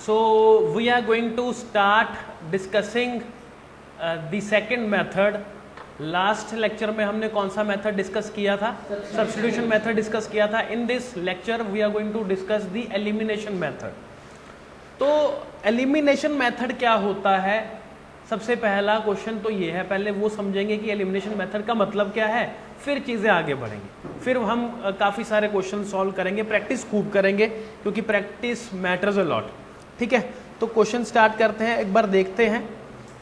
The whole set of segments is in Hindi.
So we are going to start discussing the second method. Last lecture में हमने कौन सा मेथड डिस्कस किया था? सब्स्टिट्यूशन मेथड डिस्कस किया था. In this lecture we are going to discuss the elimination method. तो एलिमिनेशन मेथड क्या होता है? सबसे पहला क्वेश्चन तो ये है, पहले वो समझेंगे कि एलिमिनेशन मेथड का मतलब क्या है, फिर चीज़ें आगे बढ़ेंगी. फिर हम काफ़ी सारे क्वेश्चन सॉल्व करेंगे, प्रैक्टिस खूब करेंगे क्योंकि प्रैक्टिस मैटर्स अ लॉट. ठीक है, तो क्वेश्चन स्टार्ट करते हैं. एक बार देखते हैं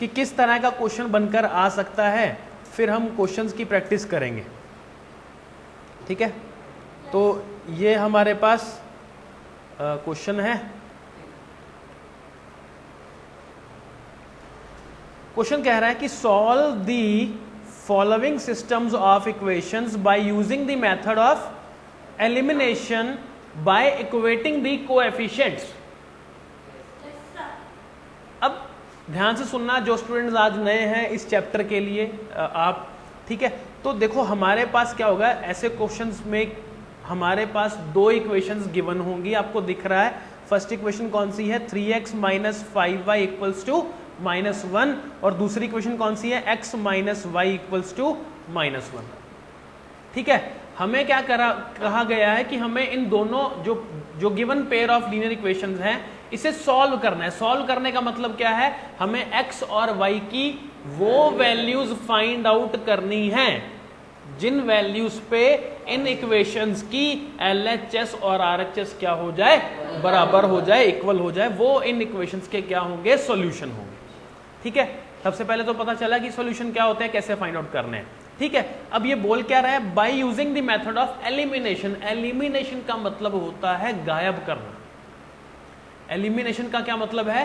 कि किस तरह का क्वेश्चन बनकर आ सकता है, फिर हम क्वेश्चंस की प्रैक्टिस करेंगे. ठीक है, तो ये हमारे पास क्वेश्चन है. क्वेश्चन कह रहा है कि solve the following systems of equations by using the method of elimination by equating the coefficients. अब ध्यान से सुनना जो स्टूडेंट्स आज नए हैं इस चैप्टर के लिए आप. ठीक है, तो देखो हमारे पास क्या होगा, ऐसे क्वेश्चंस में हमारे पास दो इक्वेशंस गिवन होंगी. आपको दिख रहा है फर्स्ट इक्वेशन कौन सी है, 3x minus 5y equals to -1, और दूसरी इक्वेशन कौन सी है, x minus y equals to -1. ठीक है, हमें क्या कहा गया है कि हमें इन दोनों जो given pair of linear equations हैं इसे सॉल्व करना है. सॉल्व करने का मतलब क्या है, हमें x और y की वो वैल्यूज फाइंड आउट करनी है जिन वैल्यूज पे इन इक्वेशंस की LHS और RHS क्या हो जाए, बराबर हो जाए, इक्वल हो जाए. वो इन इक्वेशंस के क्या होंगे, सॉल्यूशन होंगे. ठीक है, सबसे पहले तो पता चला कि सॉल्यूशन क्या होते हैं, कैसे फाइंड आउट करने हैं. ठीक है, अब ये बोल क्या रहा है, by using the method of elimination. Elimination का मतलब होता है गायब करना. एलिमिनेशन का क्या मतलब है,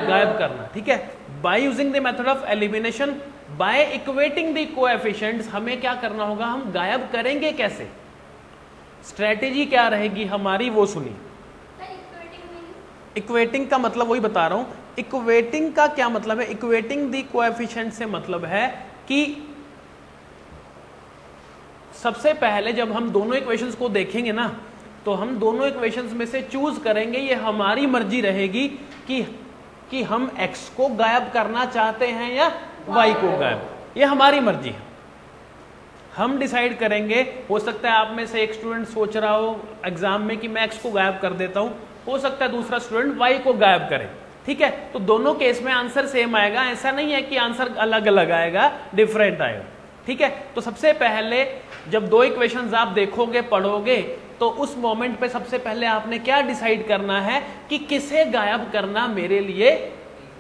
गायब करना. ठीक है, by using the method of elimination by equating the coefficients. हमें क्या करना होगा, हम गायब करेंगे कैसे, स्ट्रेटेजी क्या रहेगी हमारी, वो सुनिए. इक्वेटिंग का मतलब वही बता रहा हूं. इक्वेटिंग का क्या मतलब है, इक्वेटिंग द कोएफिशिएंट से मतलब है कि सबसे पहले जब हम दोनों इक्वेशंस को देखेंगे ना, तो हम दोनों इक्वेशंस में से चूज करेंगे. ये हमारी मर्जी रहेगी कि हम x को गायब करना चाहते हैं या y को गायब. ये हमारी मर्जी है, हम डिसाइड करेंगे. हो सकता है आप में से एक स्टूडेंट सोच रहा हो एग्जाम में कि मैं x को गायब कर देता हूं, हो सकता है दूसरा स्टूडेंट y को गायब करे. ठीक है, तो दोनों केस में आंसर सेम आएगा. ऐसा नहीं है कि आंसर अलग अलग आएगा, डिफरेंट आएगा. ठीक है, तो सबसे पहले जब दो इक्वेशंस आप देखोगे, पढ़ोगे, तो उस मोमेंट पे सबसे पहले आपने क्या डिसाइड करना है कि किसे गायब करना मेरे लिए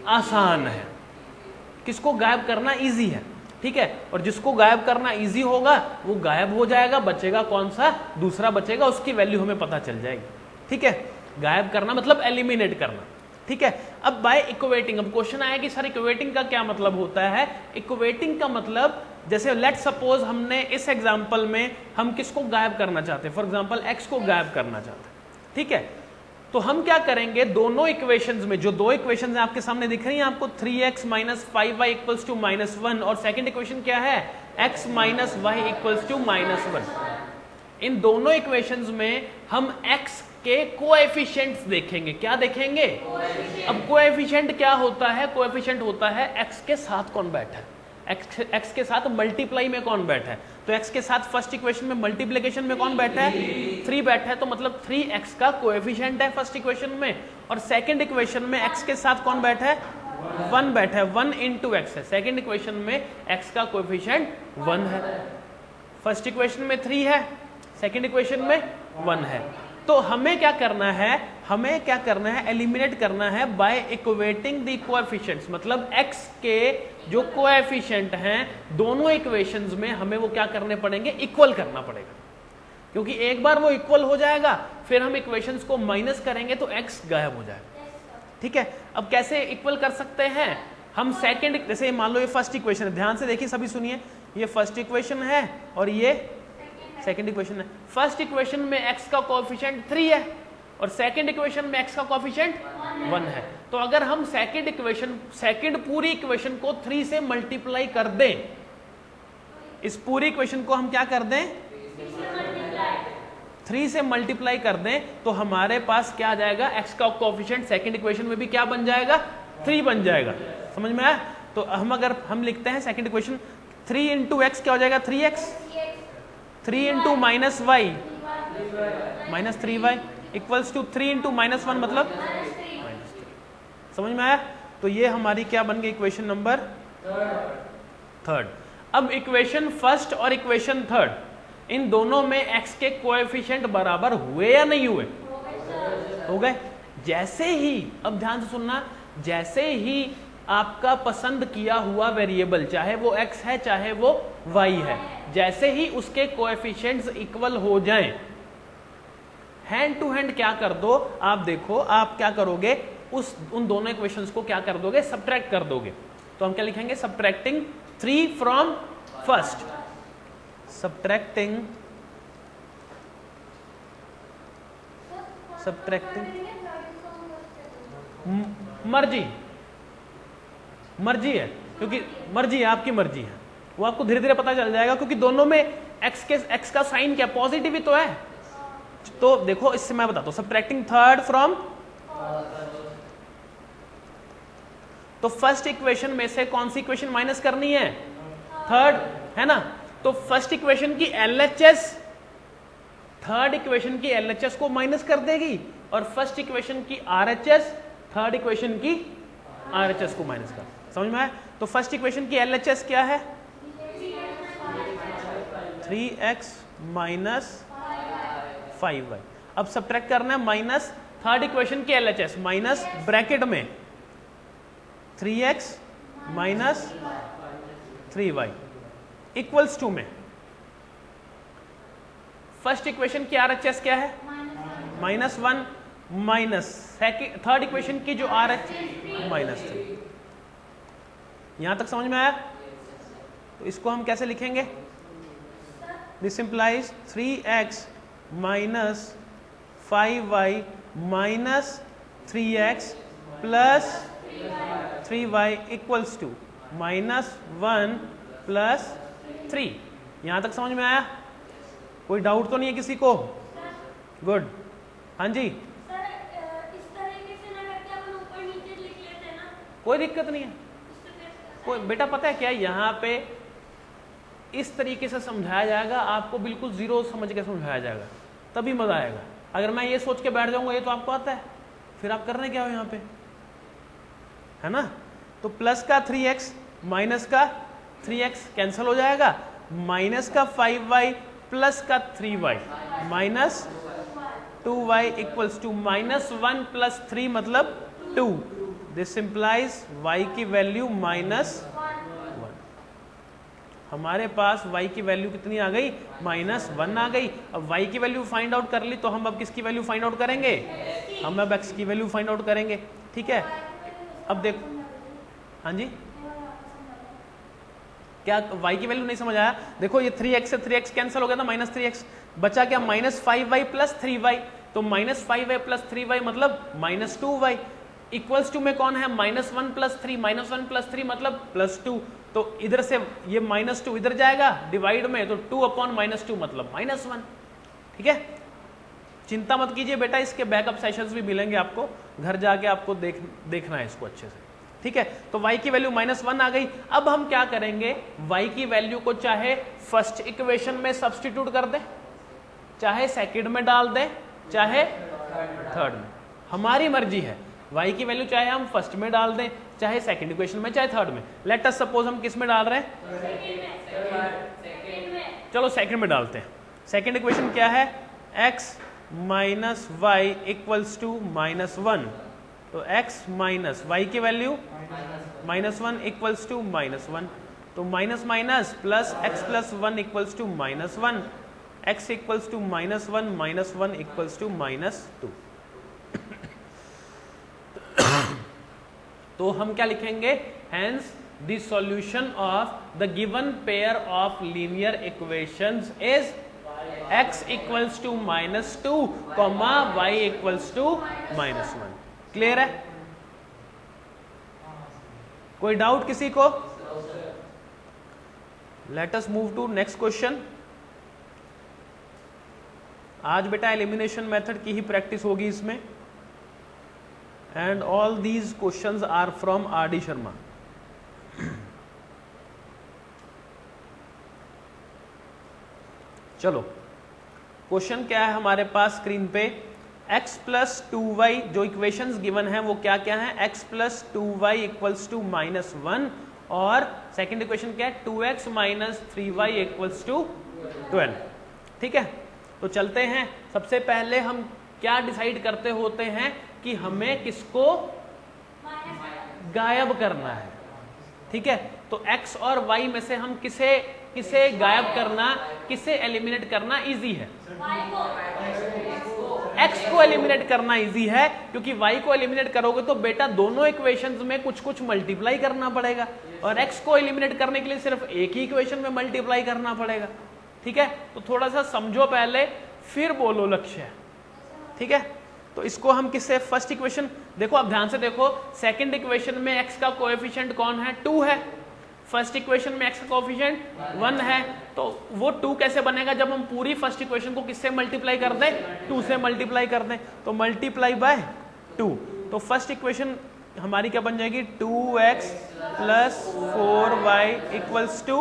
आसान है, किसको गायब करना इजी है. ठीक है, और जिसको गायब करना इजी होगा वो गायब हो जाएगा, बचेगा कौन सा, दूसरा बचेगा, उसकी वैल्यू हमें पता चल जाएगी. ठीक है, गायब करना मतलब एलिमिनेट करना. ठीक है, अब बाय इक्वेटिंग, अब क्वेश्चन आया कि सर इक्वेटिंग का क्या मतलब होता है. इक्वेटिंग का मतलब, जैसे लेट सपोज हमने इस एग्जांपल में हम किसको गायब करना चाहते हैं, फॉर एग्जांपल x को गायब करना चाहते हैं. ठीक है, तो हम क्या करेंगे, दोनों इक्वेशंस में जो दो इक्वेशंस आपके सामने दिख रही हैं आपको, 3x minus 5y equals to -1, और सेकंड इक्वेशन क्या है, x minus y equals to -1. इन दोनों इक्वेशंस में हम x के कोएफिशिएंट्स देखेंगे. क्या देखेंगे, अब कोएफिशिएंट क्या होता है, कोएफिशिएंट होता है x के साथ कौन बैठा है, x के साथ मल्टीप्लाई में कौन बैठा है. तो x के साथ फर्स्ट इक्वेशन में मल्टीप्लिकेशन में कौन बैठा है, 3 बैठा है, तो मतलब 3x का कोएफिशिएंट है फर्स्ट इक्वेशन में. और सेकंड इक्वेशन में x के साथ कौन बैठा है, 1 बैठा है, 1 इंटू x है. सेकंड इक्वेशन में x का कोएफिशिएंट 1 है. फर्स्ट इक्वेशन में 3 है, सेकंड इक्वेशन में 1 है. तो हमें क्या करना है, एलिमिनेट करना है बाय इक्वेटिंग द कोएफिशिएंट्स. मतलब x के जो कोएफिशिएंट हैं दोनों इक्वेशंस में हमें वो क्या करने पड़ेंगे, इक्वल करना पड़ेगा. क्योंकि एक बार वो इक्वल हो जाएगा, फिर हम इक्वेशंस को माइनस करेंगे तो x गायब हो जाएगा. ठीक है, अब कैसे इक्वल कर सकते हैं हम, सेकंड, जैसे मान लो ये फर्स्ट इक्वेशन है, ध्यान से देखिए सभी सुनिए, ये फर्स्ट इक्वेशन है और ये सेकंड इक्वेशन है. फर्स्ट इक्वेशन में x का कोएफिशिएंट 3 है और सेकंड इक्वेशन में x का कोएफिशिएंट 1 है. तो अगर हम सेकंड पूरी इक्वेशन को 3 से मल्टीप्लाई कर दें, इस पूरी इक्वेशन को हम क्या कर दें, 3 से मल्टीप्लाई कर दें तो हमारे पास क्या आ जाएगा, x का कोएफिशिएंट सेकंड इक्वेशन में भी क्या बन जाएगा, 3 बन जाएगा। समझ में आया? तो अगर हम लिखते हैं सेकंड इक्वेशन 3 इंटू एक्स क्या हो जाएगा, 3x, 3 into minus y minus 3y equals to 3 into minus 1 मतलब -3। समझ में आया? तो ये हमारी क्या बन गई, इक्वेशन नंबर थर्ड। अब इक्वेशन फर्स्ट और इक्वेशन थर्ड, इन दोनों में x के कोएफिशिएंट बराबर हुए या नहीं हुए? हो गए। जैसे ही, अब ध्यान से सुनना, जैसे ही आपका पसंद किया हुआ वेरिएबल, चाहे वो x है चाहे वो y है, जैसे ही उसके कोएफिशिएंट्स इक्वल हो जाएं, हैंड टू हैंड क्या कर दो, आप देखो आप क्या करोगे, उन दोनों इक्वेशंस को क्या कर दोगे, सब्ट्रैक्ट कर दोगे। तो हम क्या लिखेंगे, सब्ट्रैक्टिंग 3 फ्रॉम फर्स्ट, सब्ट्रैक्टिंग मर्जी है, क्योंकि मर्जी है, आपकी मर्जी है, वो आपको धीरे धीरे पता चल जाएगा, क्योंकि दोनों में x का साइन क्या, पॉजिटिव ही तो है। तो देखो इससे मैं बताता हूं, सब्ट्रैक्टिंग थर्ड फ्रॉम, तो फर्स्ट इक्वेशन में से कौन सी इक्वेशन माइनस करनी है, थर्ड, है ना? तो फर्स्ट इक्वेशन की LHS थर्ड इक्वेशन की LHS को माइनस कर देगी, और फर्स्ट इक्वेशन की RHS थर्ड इक्वेशन की RHS को माइनस कर। समझ में आया? तो फर्स्ट इक्वेशन की LHS क्या है, 3x माइनस 5y। अब सब्ट्रैक्ट करना है माइनस थर्ड इक्वेशन की LHS, माइनस ब्रैकेट में 3x minus 3y equals to में फर्स्ट इक्वेशन की RHS क्या है, -1 माइनस थर्ड इक्वेशन की जो RHS -3। यहां तक समझ में आया? तो इसको हम कैसे लिखेंगे, this implies 3x minus 5y minus 3x plus 3y equals to -1 plus 3। यहां तक समझ में आया? कोई डाउट तो नहीं है किसी को? गुड। हाँ जी, सर इस तरीके से ना करके अपन ऊपर नीचे लिख लेते हैं ना, कोई दिक्कत नहीं है। कोई बेटा पता है क्या, यहाँ पे इस तरीके से समझाया जाएगा, आपको बिल्कुल जीरो समझ के समझाया जाएगा, तभी मजा आएगा। अगर मैं ये सोच के बैठ जाऊंगा, ये तो आपको आता है, फिर आप कर रहे क्या हो यहाँ पे, है ना? तो प्लस का 3x माइनस का 3x कैंसिल हो जाएगा, माइनस का 5y प्लस का 3y minus 2y equals to -1 plus 3 मतलब 2। दिस इंप्लाइज y की वैल्यू -1। हमारे पास y की वैल्यू कितनी आ गई, -1 आ गई। अब y की वैल्यू फाइंड आउट कर ली, तो हम अब किसकी वैल्यू फाइंड आउट करेंगे, हम अब x की वैल्यू फाइंड आउट करेंगे। ठीक है, अब देखो, हाँ जी, क्या y की वैल्यू नहीं समझ आया? देखो ये 3x से 3x कैंसिल हो गया था, -3x बचा क्या, -5y प्लस 3y। तो -5y प्लस 3y मतलब -2y इक्वल्स टू में कौन है, -1 प्लस 3, -1 प्लस 3 मतलब +2। तो इधर से ये -2 इधर जाएगा डिवाइड में, तो 2/-2 मतलब -1। ठीक है, चिंता मत कीजिए बेटा, इसके बैकअप सेशंस भी मिलेंगे आपको, घर जाके आपको देखना है इसको अच्छे से। ठीक है, तो y की वैल्यू -1 आ गई। अब हम क्या करेंगे, y की वैल्यू को चाहे फर्स्ट इक्वेशन में सब्स्टिट्यूट कर दें, चाहे सेकंड में डाल दें, चाहे थर्ड में, हमारी मर्जी है। y की वैल्यू चाहे हम फर्स्ट में डाल दें, चाहे सेकंड इक्वेशन में, चाहे थर्ड में। लेट अस सपोज हम किस में डाल रहे हैं, चलो सेकंड में डालते हैं। सेकंड इक्वेशन क्या है, x minus y equals to -1। तो x माइनस वाई की वैल्यू -1 इक्वल्स टू -1। तो minus minus plus x plus 1 equals to -1, x equals to -1 -1 equals to -2। तो हम क्या लिखेंगे, hence the solution of the given pair of linear equations is x equals to -2, y equals to -1। Clear है? कोई डाउट किसी को? Let us move to next question. आज बेटा एलिमिनेशन मेथड की ही प्रैक्टिस होगी इसमें, and all these questions are from R D Sharma. चलो क्वेश्चन क्या है हमारे पास स्क्रीन पे, x प्लस 2y जो इक्वेशंस गिवन है वो क्या क्या है, x plus 2y equals to -1, और सेकंड इक्वेशन क्या है 2x minus 3y equals to 12। ठीक है, तो चलते हैं। सबसे पहले हम क्या डिसाइड करते होते हैं कि हमें किसको गायब करना है। ठीक है, तो x और y में से हम किसे गायब करना, किसे एलिमिनेट करना इजी है। x को एलिमिनेट करना इजी है, क्योंकि y को एलिमिनेट करोगे तो बेटा दोनों इक्वेशंस में कुछ कुछ मल्टीप्लाई करना पड़ेगा, और x को एलिमिनेट करने के लिए सिर्फ एक ही इक्वेशन में मल्टीप्लाई करना पड़ेगा। ठीक है, तो थोड़ा सा समझो पहले फिर बोलो लक्ष्य। ठीक है, तो इसको हम किससे, फर्स्ट इक्वेशन देखो, अब ध्यान से देखो, सेकंड इक्वेशन में x का कोएफिशिएंट कौन है, 2 है। फर्स्ट इक्वेशन में x का कोएफिशिएंट 1 है, तो वो 2 कैसे बनेगा, जब हम पूरी फर्स्ट इक्वेशन को किससे मल्टीप्लाई कर दें, 2 से मल्टीप्लाई कर दें, तो मल्टीप्लाई बाय 2। तो फर्स्ट इक्वेशन हमारी क्या बन जाएगी, 2x plus 4y equals to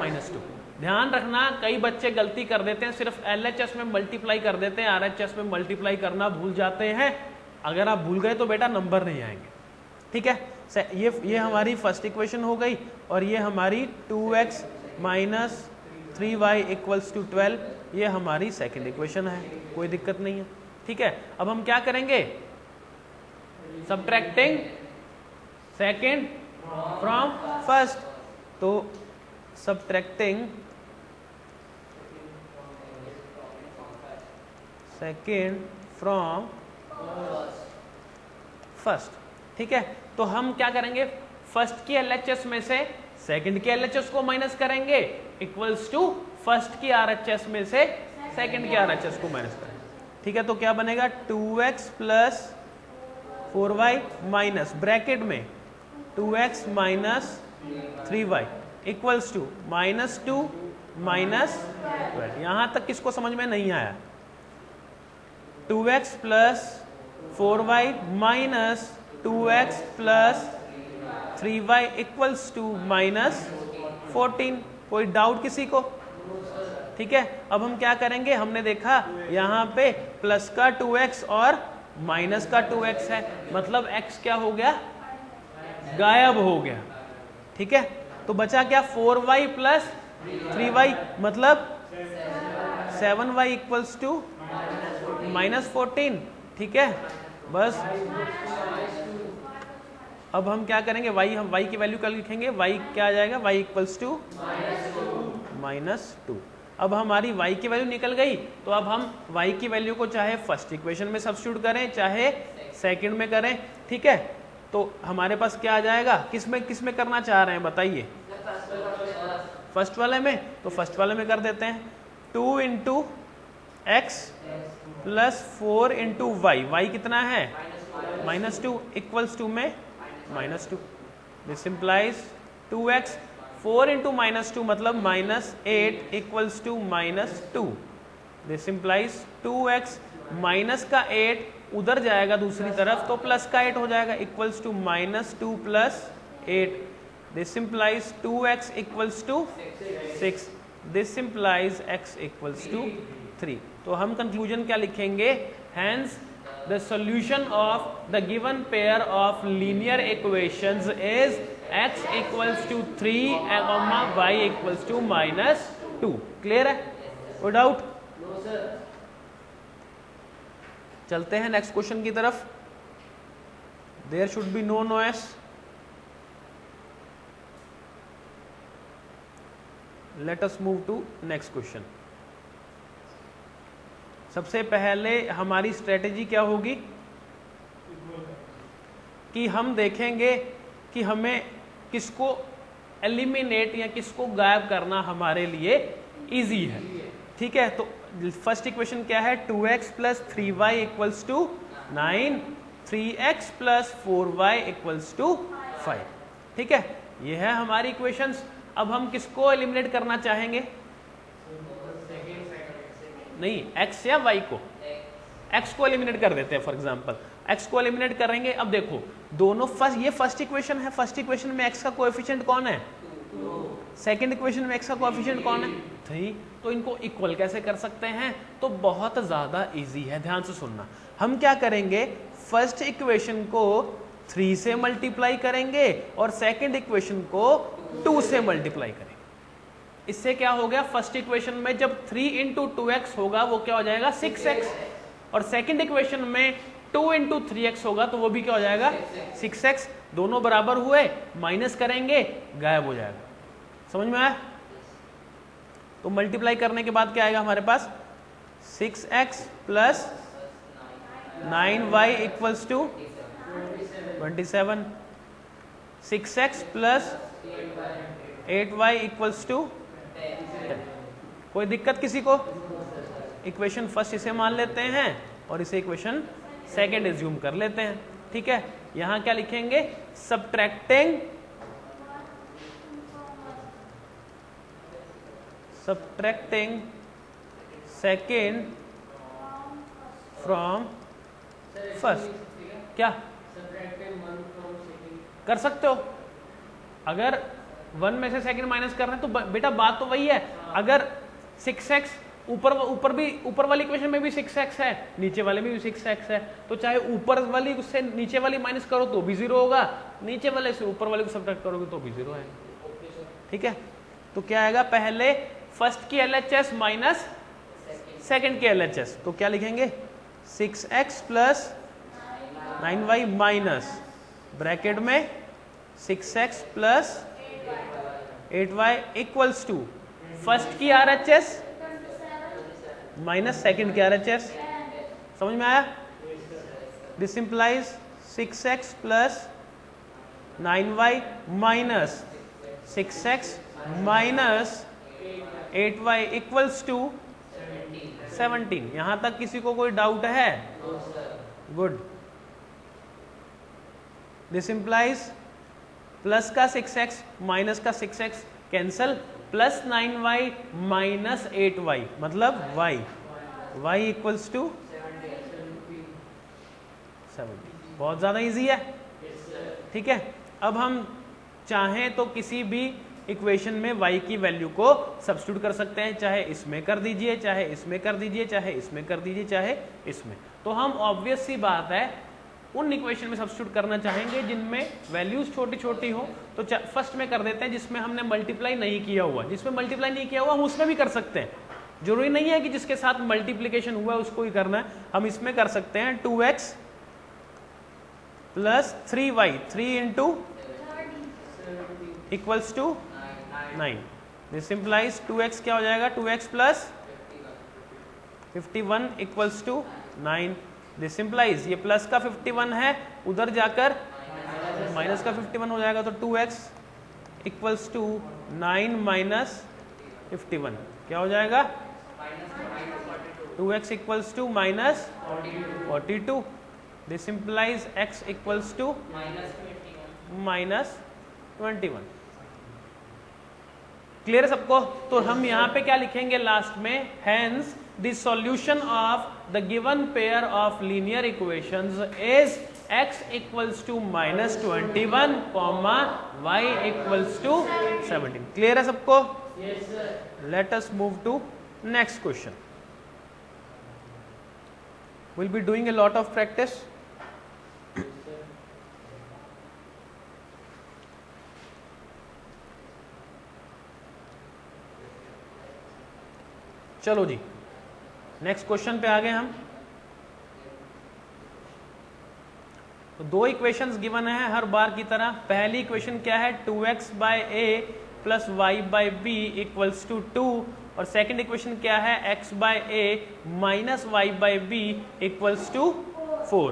-2। ध्यान रखना, कई बच्चे गलती कर देते हैं, सिर्फ LHS में मल्टीप्लाई कर देते हैं, RHS में मल्टीप्लाई करना भूल जाते हैं। अगर आप भूल गए तो बेटा नंबर नहीं आएंगे। ठीक है, ये हमारी फर्स्ट इक्वेशन हो गई, और ये हमारी 2x minus 3y equals to 12, ये हमारी सेकंड इक्वेशन है, कोई दिक्कत नहीं है। ठीक है, अब हम क्या करेंगे, सबट्रैक्टिंग सेकंड फ्रॉम फर्स्ट, तो सबट्रैक्टिंग सेकंड फ्रॉम फर्स्ट। ठीक है, तो हम क्या करेंगे, फर्स्ट की LHS में से सेकंड की LHS को माइनस करेंगे, इक्वल्स टू फर्स्ट की RHS में से सेकंड की RHS को माइनस करेंगे। ठीक है, तो क्या बनेगा, 2x plus 4y minus bracket में 2x minus 3y equals to -2 minus 12। यहां तक किसको समझ में नहीं आया, 2x plus 4y minus 2x plus 3y equals to -14। कोई डाउट किसी को? ठीक है, अब हम क्या करेंगे, हमने देखा यहाँ पे प्लस का 2x और माइनस का 2x है, मतलब x क्या हो गया, गायब हो गया। ठीक है, तो बचा क्या, 4y प्लस 3y मतलब 7y इक्वल्स टू -14। ठीक है, बस अब हम क्या करेंगे, हम y की वैल्यू क्या लिखेंगे, y क्या आ जाएगा, y इक्वल्स टू -2। अब हमारी y की वैल्यू निकल गई, तो अब हम y की वैल्यू को चाहे फर्स्ट इक्वेशन में सब्स्टिट्यूट करें चाहे सेकंड में करें। ठीक है, तो हमारे पास क्या आ जाएगा, किस में करना चाह रहे हैं बताइए, फर्स्ट वाले में, तो फर्स्ट वाले में कर देते हैं। 2 into x plus 4 into y, y कितना है -2 इक्वल्स टू में -2। दिस इंप्लाइज 2x, 4 इंटू -2 मतलब -8 equals to -2। This implies 2x minus का 8 उधर जाएगा दूसरी तरफ, तो प्लस का 8 हो जाएगा equals to -2 plus 8। This implies 2x equals to 6। This implies x equals to 3। तो हम कंक्लूजन क्या लिखेंगे, hence the solution of the given pair of linear equations is x equals to 3 comma y equals to -2। Clear है, कोई डाउट? चलते हैं नेक्स्ट क्वेश्चन की तरफ। There should be no noise. Let us move to next question. सबसे पहले हमारी स्ट्रेटेजी क्या होगी कि हम देखेंगे कि हमें किसको एलिमिनेट या किसको गायब करना हमारे लिए इजी है। ठीक है, तो फर्स्ट इक्वेशन क्या है, 2x plus 3y equals to 9, 3x plus 4y equals to 5। ठीक है, ये है हमारी इक्वेशंस। अब हम किसको एलिमिनेट करना चाहेंगे, नहीं, x या y को, x को एलिमिनेट कर देते हैं फॉर एग्जांपल, x को एलिमिनेट करेंगे। अब देखो दोनों ये फर्स्ट इक्वेशन है, फर्स्ट इक्वेशन में x का कोएफिशिएंट कौन है 2, सेकंड इक्वेशन में x का कोएफिशिएंट कौन है 3, तो इनको इक्वल कैसे कर सकते हैं? तो बहुत ज्यादा इजी है, ध्यान से सुनना। हम क्या करेंगे, फर्स्ट इक्वेशन को 3 से मल्टीप्लाई करेंगे और सेकंड इक्वेशन को 2 से मल्टीप्लाई करेंगे। इससे क्या हो गया, फर्स्ट इक्वेशन में जब 3 इंटू 2x होगा वो क्या हो जाएगा 6x, और सेकंड इक्वेशन में 2 इंटू 3x होगा तो वो भी क्या हो जाएगा 6x। दोनों बराबर हुए, माइनस करेंगे गायब हो जाएगा। समझ में आया? तो मल्टीप्लाई करने के बाद क्या आएगा हमारे पास 6x plus 9y equals to 27, 6x plus 8y equals to 10। कोई दिक्कत किसी को? इक्वेशन फर्स्ट इसे मान लेते हैं और इसे इक्वेशन सेकंड एज्यूम कर लेते हैं। ठीक है, यहां क्या लिखेंगे, सब्ट्रैक्टिंग सेकंड फ्रॉम फर्स्ट। क्या कर सकते हो? अगर 1 में से सेकंड माइनस कर रहे हैं तो बेटा बात तो वही है। अगर 6x ऊपर वाली इक्वेशन में भी 6x है, नीचे वाले में भी 6x है, तो चाहे ऊपर वाली उससे नीचे वाली माइनस करो तो भी 0 होगा, नीचे वाले से ऊपर वाले को सब्ट्रैक्ट करोगे तो भी 0 आएगा। ठीक है, तो क्या आएगा, पहले फर्स्ट की LHS माइनस सेकंड की LHS, तो क्या लिखेंगे 6x plus 9y minus bracket में 6x plus 8y equals to first की RHS माइनस सेकंड की RHS। समझ में आया? This implies 6x plus 9y minus 6x minus 8y equals to 17। यहां तक किसी को कोई डाउट है? गुड। दिस इंप्लाइज प्लस का 6x माइनस का 6x cancel, plus 9y minus 8y मतलब y इक्वल्स टू 70। बहुत ज्यादा इजी है। ठीक है, अब हम चाहें तो किसी भी इक्वेशन में y की वैल्यू को सब्स्टिट्यूट कर सकते हैं, चाहे इसमें कर दीजिए, चाहे इसमें कर दीजिए, चाहे इसमें कर दीजिए, चाहे इसमें। तो हम ऑब्वियस सी बात है उन इक्वेशन में सब्स्टिट्यूट करना चाहेंगे जिनमें वैल्यूज छोटी छोटी हो। तो फर्स्ट में कर देते हैं जिसमें हमने मल्टीप्लाई नहीं किया हुआ, जिसमें मल्टीप्लाई नहीं किया हुआ हम उसमें भी कर सकते हैं। जरूरी नहीं है कि जिसके साथ मल्टीप्लीकेशन हुआ है उसको ही करना है, हम इसमें कर सकते हैं 2x plus 3y, 3 into equals to 9। This implies 2x क्या हो जाएगा, 2x plus 51 equals to 9। This implies ये प्लस का 51 है, उधर जाकर माइनस का 51 हो जाएगा, तो 2x इक्वल्स टू 9 माइनस 51 क्या हो जाएगा 2x equals to minus 42। This implies x equals to minus 21। Clear है सबको? तो हम यहां पे क्या लिखेंगे लास्ट में, hence the solution of the given pair of linear equations is x equals to minus 21 comma y equals to 17। Clear है सबको? Yes, sir. Let us move to next question. We'll be doing a lot of practice. चलो जी, नेक्स्ट क्वेश्चन पे आ गए हम। तो दो इक्वेशंस गिवन है हर बार की तरह। पहली इक्वेशन क्या है, 2x by a plus y by b equals to 2, और सेकेंड इक्वेशन क्या है, x by a minus y by b equals to 4।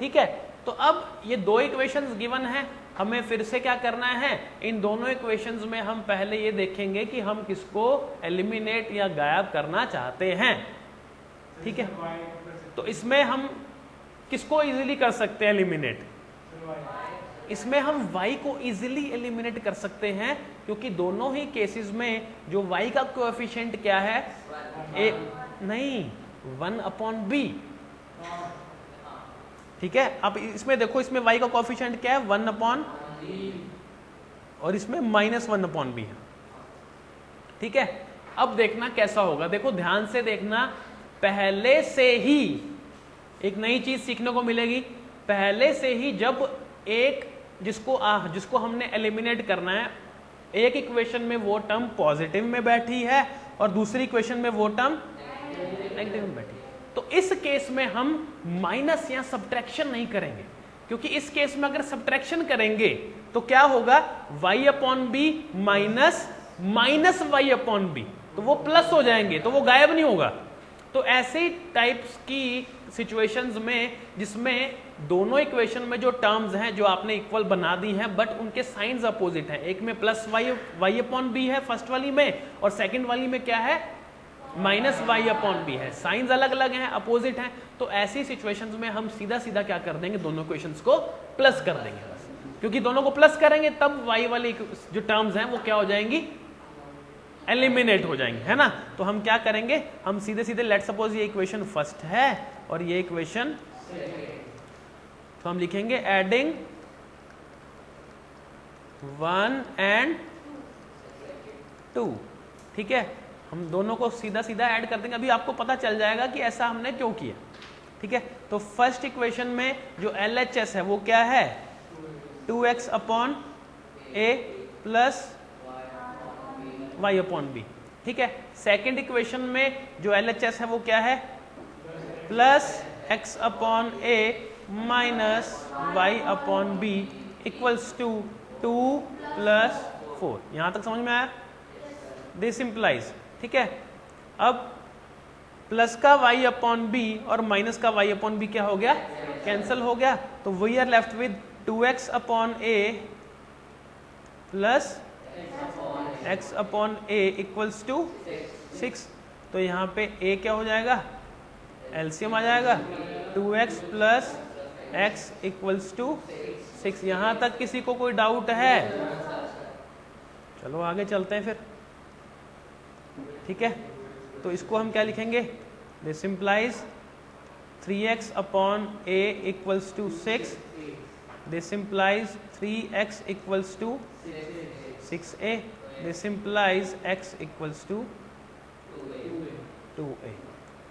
ठीक है, तो अब ये दो इक्वेशंस गिवन है, हमें फिर से क्या करना है, इन दोनों इक्वेशंस में हम पहले ये देखेंगे कि हम किसको एलिमिनेट या गायब करना चाहते हैं। ठीक है, तो इसमें हम किसको इजीली कर सकते हैं एलिमिनेट, इसमें हम y को इजीली एलिमिनेट कर सकते हैं, क्योंकि दोनों ही केसेस में जो y का कोएफिशिएंट क्या है, नहीं, 1/b। ठीक है, अब इसमें देखो, इसमें y का कोएफिशिएंट क्या है, 1/, और इसमें -1/b है। ठीक है, अब देखना कैसा होगा, देखो ध्यान से देखना, पहले से ही एक नई चीज सीखने को मिलेगी। पहले से ही जब एक जिसको हमने एलिमिनेट करना है, एक इक्वेशन में वो टर्म पॉजिटिव में बैठी है और दूसरी इक्वेशन में वो टर्म नेगेटिव में बैठी है, तो इस केस में हम माइनस या सब्ट्रैक्शन नहीं करेंगे, क्योंकि इस केस में अगर सब्ट्रैक्शन करेंगे तो क्या होगा, y/b माइनस y/b, तो वो प्लस हो जाएंगे, तो वो गायब नहीं होगा। तो ऐसे टाइप्स की सिचुएशंस में जिसमें दोनों इक्वेशन में जो टर्म्स हैं जो आपने इक्वल बना दी हैं बट उनके साइंस अपोजिट हैं, एक में प्लस y/b है फर्स्ट वाली में, और सेकंड वाली में क्या है, माइनस y/b है, साइंस अलग अलग हैं, अपोजिट हैं। तो ऐसी सिचुएशंस में हम सीधा सीधा क्या कर देंगे, दोनों इक्वेशंस को प्लस कर देंगे बस, क्योंकि दोनों को प्लस करेंगे तब y वाली जो टर्म्स हैं वो क्या हो जाएंगी, एलिमिनेट हो जाएंगे, है ना। तो हम क्या करेंगे, हम सीधे सीधे लेट सपोज ये इक्वेशन फर्स्ट है और ये इक्वेशन, तो हम लिखेंगे एडिंग 1 and 2। ठीक है, हम दोनों को सीधा सीधा ऐड कर देंगे, अभी आपको पता चल जाएगा कि ऐसा हमने क्यों किया। ठीक है, तो फर्स्ट इक्वेशन में जो LHS है वो क्या है, 2x/a प्लस y/b। ठीक है, सेकंड इक्वेशन में जो LHS है वो क्या है, plus x/a minus y/b equals to 2 + 4। यहां तक समझ में आया, दिस इंप्लाइज। ठीक है, अब प्लस का y/b और माइनस का y/b क्या हो गया, कैंसिल हो गया, तो we are left with 2x/a plus x/a equals to 6। तो यहाँ पे a क्या हो जाएगा, एलसीएम आ जाएगा, 2x plus x equals to 6। यहाँ तक किसी को कोई डाउट है, चलो आगे चलते हैं फिर। ठीक है, तो इसको हम क्या लिखेंगे, this implies 3x/a equals to 6, this implies 3x equals to 6a, this implies x equals to 2a।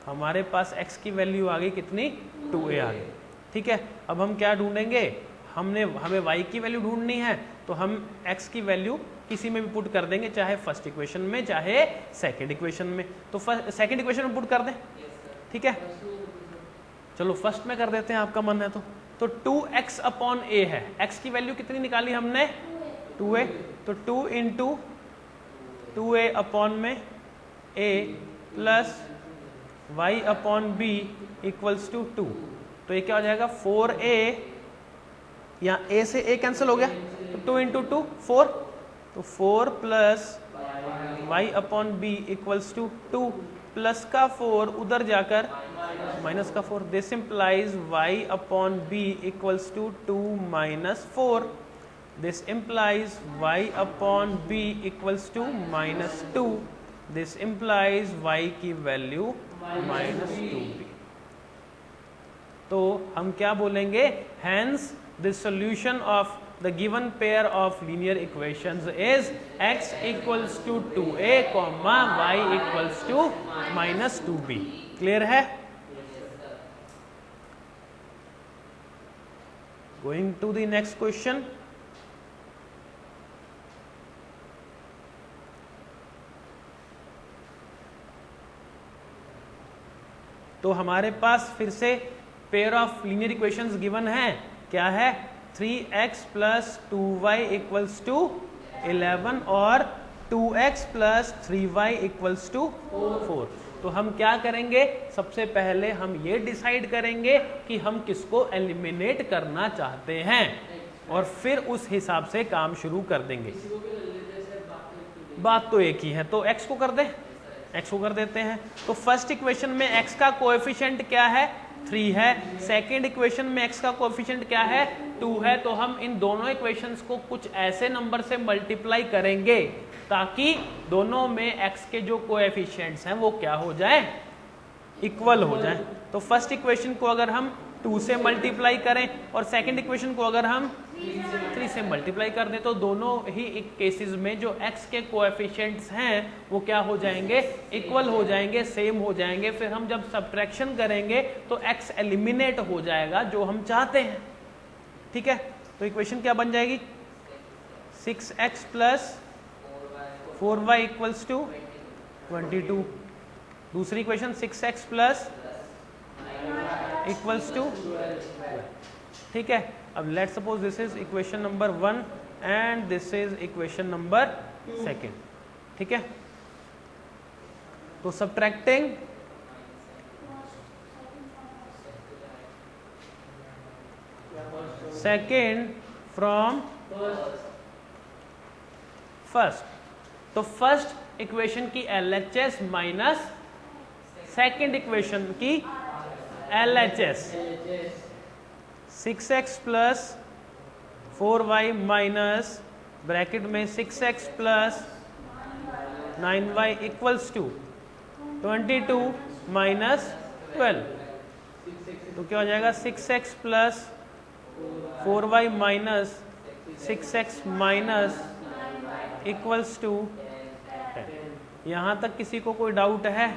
हमारे पास x की वैल्यू आ गई कितनी, 2a आ गई। ठीक है, अब हम क्या ढूंढेंगे, हमें y की वैल्यू ढूंढनी है, तो हम x की वैल्यू किसी में भी पुट कर देंगे, चाहे फर्स्ट इक्वेशन में चाहे सेकंड इक्वेशन में। तो सेकंड इक्वेशन में पुट कर दें। ठीक है, चलो फर्स्ट में कर देते हैं, आपका मन है तो 2x/a है, x की वैल्यू कितनी निकाली हमने, 2a, तो 2 × 2a में a plus y/b equals to 2। तो ये क्या हो जाएगा, 4a, यहाँ a से a कैंसिल हो गया, तो 2 × 2 4, तो 4 plus y/b equals to 2, plus का 4 उधर जाकर माइनस का 4, this implies y/b equals to 2 - 4, this implies y/b equals to -2, this implies y की वैल्यू -2b। तो हम क्या बोलेंगे, hence the solution of the given pair of linear equations is x equals to 2a, y equals to -2b। Clear है? Going to the next question। तो हमारे पास फिर से pair of linear equations given है, क्या है, 3x + 2y इक्वल्स टू 11 और 2x + 3y इक्वल्स टू 4। तो हम क्या करेंगे, सबसे पहले हम ये डिसाइड करेंगे कि हम किसको एलिमिनेट करना चाहते हैं और फिर उस हिसाब से काम शुरू कर देंगे। बात तो एक ही है, तो x को कर दे, x को कर देते हैं। तो फर्स्ट इक्वेशन में x का कोएफिशिएंट क्या है, 3 है। सेकेंड इक्वेशन में x का कोएफिशिएंट क्या है, 2 है। तो हम इन दोनों इक्वेशंस को कुछ ऐसे नंबर से मल्टीप्लाई करेंगे ताकि दोनों में x के जो कोएफिशिएंट्स हैं वो क्या हो जाए, इक्वल हो जाए। तो फर्स्ट इक्वेशन को अगर हम 2 से मल्टीप्लाई करें और सेकंड इक्वेशन को अगर हम 3 से मल्टीप्लाई कर दें तो दोनों ही केसेस में जो x के कोएफिशिएंट्स हैं वो क्या हो जाएंगे, इक्वल हो जाएंगे, सेम हो जाएंगे। फिर हम जब सब्ट्रैक्शन करेंगे तो x एलिमिनेट हो जाएगा जो हम चाहते हैं। ठीक है, तो इक्वेशन क्या बन जाएगी, 6x plus 4y equals to 22। दूसरी equation 6x plus equals to, ठीक है। अब let's suppose this is equation number 1 and this is equation number 2। ठीक है, तो सब्ट्रैक्टिंग सेकेंड फ्रॉम फर्स्ट, तो फर्स्ट इक्वेशन की LHS माइनस सेकेंड इक्वेशन की LHS, 6x plus 4y minus bracket में 6x plus 9y equals to 22 minus 12। तो क्या हो जाएगा, 6x plus 4y minus 6x minus equals to 10। यहाँ तक किसी को कोई डाउट है?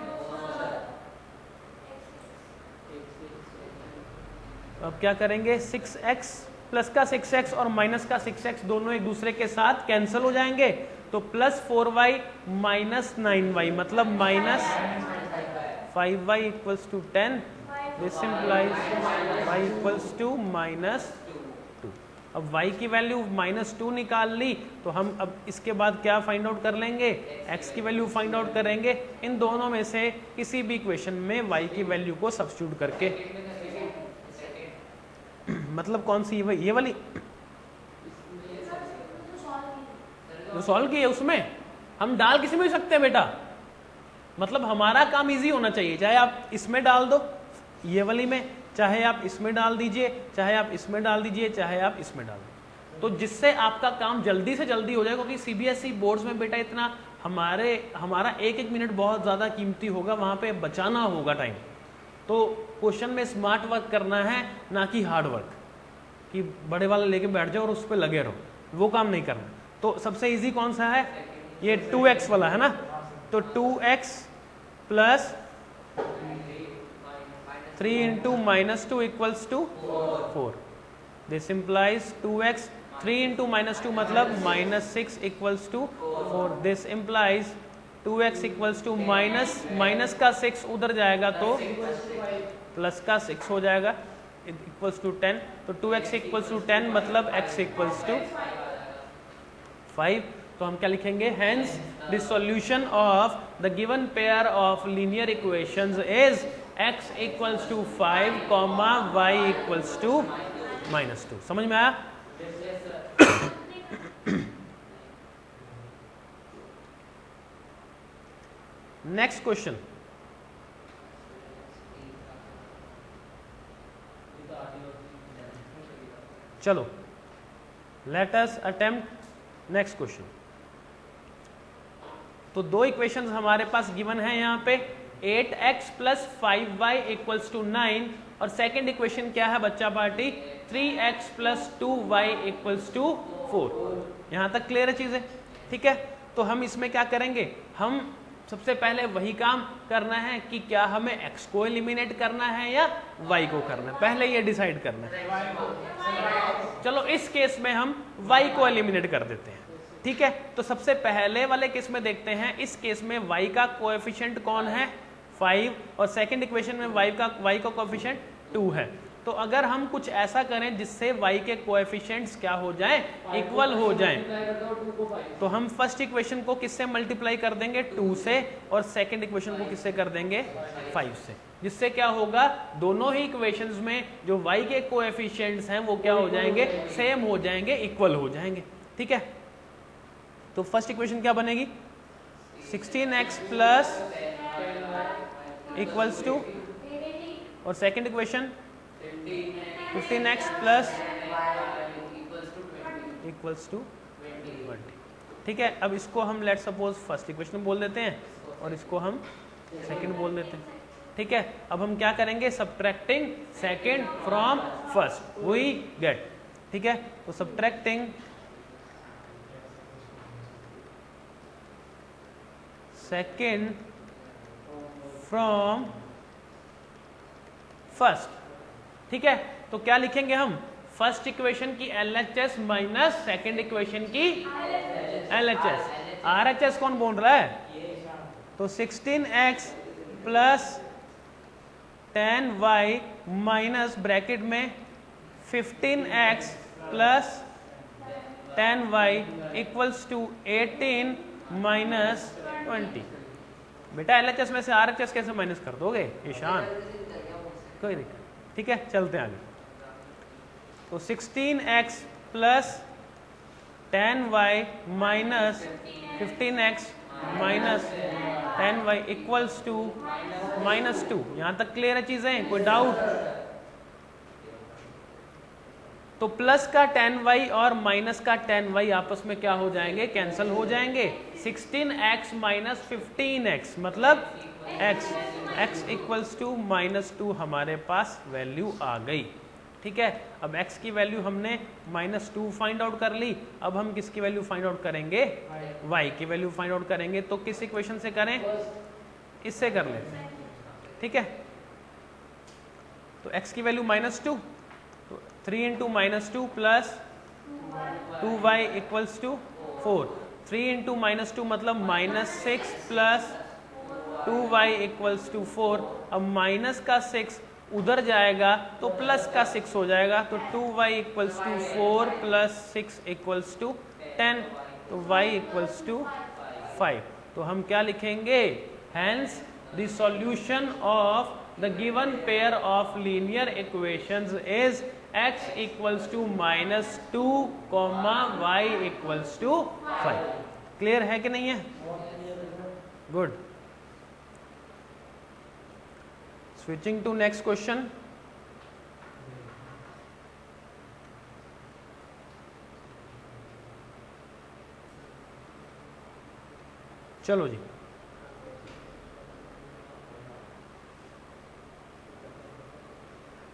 अब क्या करेंगे, 6x प्लस का 6x और माइनस का 6x दोनों एक दूसरे के साथ कैंसिल हो जाएंगे। तो प्लस 4y माइनस 9y मतलब minus 5y equals to 10। This implies y equals to minus 2। अब y की वैल्यू माइनस 2 निकाल ली तो हम अब इसके बाद क्या फाइंड आउट कर लेंगे, x की वैल्यू फाइंड आउट करेंगे इन दोनों में से किसी भी इक्वेशन में y की वैल्यू को सब्स्टिट्यूट करके। मतलब कौन सी, ये वाली जो सॉल्व की है उसमें हम डाल किसी में भी सकते हैं बेटा। मतलब हमारा काम इजी होना चाहिए, चाहे आप इसमें डाल दो ये वाली में, चाहे आप इसमें डाल दीजिए, चाहे आप इसमें डाल दीजिए, चाहे आप इसमें डाल दीजिए, तो जिससे आपका काम जल्दी से जल्दी हो जाए। क्योंकि CBSE बोर्ड्स में बेटा इतना हमारा एक एक मिनट बहुत ज़्यादा कीमती होगा, वहाँ पे बचाना होगा टाइम। तो क्वेश्चन में स्मार्ट वर्क करना है, ना कि हार्ड वर्क कि बड़े वाले लेके बैठ जाओ और उस पर लगे रहो, वो काम नहीं करना। तो सबसे इजी कौन सा है, ये 2x वाला है ना। तो 2x plus 3 into minus 2 equals to 4। This implies 2x 3 into minus 2 मतलब minus 6 equals to 4। This implies 2x equals to minus का 6 उधर जाएगा तो प्लस का 6 हो जाएगा इक्वल्स टू 10। तो 2x इक्वल्स टू 10 मतलब x इक्वल्स टू 5। तो हम क्या लिखेंगे, hence the solution of the given pair of linear equations is x equals to 5, y equals to -2। समझ में आया? नेक्स्ट क्वेश्चन, चलो let us attempt next question. तो दो इक्वेशंस हमारे पास गिवन है यहाँ पे, 8x plus 5y equals to 9 और सेकेंड इक्वेशन क्या है बच्चा party, 3x plus 2y equals to 4। यहाँ तक क्लियर है चीजें? ठीक है, तो हम इसमें क्या करेंगे, हम सबसे पहले वही काम करना है कि क्या हमें x को एलिमिनेट करना है या y को करना है, पहले ये डिसाइड करना है। चलो इस केस में हम y को एलिमिनेट कर देते हैं। ठीक है, तो सबसे पहले वाले केस में देखते हैं, इस केस में y का कोएफिशिएंट कौन है, 5, और सेकंड इक्वेशन में y का कोएफिशिएंट 2 है। तो अगर हम कुछ ऐसा करें जिससे y के कोएफिशिएंट्स क्या हो जाएं, इक्वल हो जाएं, तो हम फर्स्ट इक्वेशन को किससे मल्टीप्लाई कर देंगे, 2 से, और सेकंड इक्वेशन को किससे कर देंगे, 5 से। जिससे क्या होगा, दोनों ही इक्वेशंस में जो y के कोएफिशिएंट्स हैं वो क्या हो जाएंगे, सेम हो जाएंगे, इक्वल हो जाएंगे। ठीक है, तो फर्स्ट इक्वेशन क्या बनेगी, 16x प्लस इक्वल्स टू, और second equation 15x plus equals to 20। ठीक है, अब इसको हम लेट सपोज फर्स्ट इक्वेशन बोल देते हैं और इसको हम सेकंड बोल देते हैं। ठीक है, अब हम क्या करेंगे, subtracting second from first, we get, ठीक है, तो सब्ट्रैक्टिंग सेकेंड फ्रॉम फर्स्ट, ठीक है, तो क्या लिखेंगे हम, फर्स्ट इक्वेशन की LHS माइनस सेकेंड इक्वेशन की LHS। RHS कौन बोल रहा है, तो 16x plus 10y minus bracket में 15x plus 10y equals to 18 minus 20। बेटा LHS में से RHS कैसे माइनस कर दोगे ईशान, कोई दिक्कत, ठीक है, चलते हैं आगे। तो 16x plus 10y minus 15x minus 10y equals to -2। यहां तक क्लियर है चीजें, कोई डाउट? तो प्लस का 10y और माइनस का 10y आपस में क्या हो जाएंगे, कैंसल हो जाएंगे। 16x माइनस 15x मतलब x इक्वल्स टू -2 हमारे पास वैल्यू आ गई, ठीक है। अब x की वैल्यू हमने -2 फाइंड आउट कर ली, अब हम किसकी वैल्यू फाइंड आउट करेंगे, y की वैल्यू फाइंड आउट करेंगे। तो किस इक्वेशन से करें, इससे कर लेते हैं, ठीक है। तो x की वैल्यू -2, तो 3 into -2 plus 2y equals to 4। 3 into -2 मतलब -6 प्लस 2y इक्वल्स टू 4। अब माइनस का 6 उधर जाएगा तो प्लस का 6 हो जाएगा, तो 2y equals to 4 plus 6 equals to 10, तो y इक्वल्स टू 5। तो हम क्या लिखेंगे, hence the solution of the given pair of linear equations is x equals to -2, y equals to 5। Clear है कि नहीं है? Good. Switching to next question. चलो जी,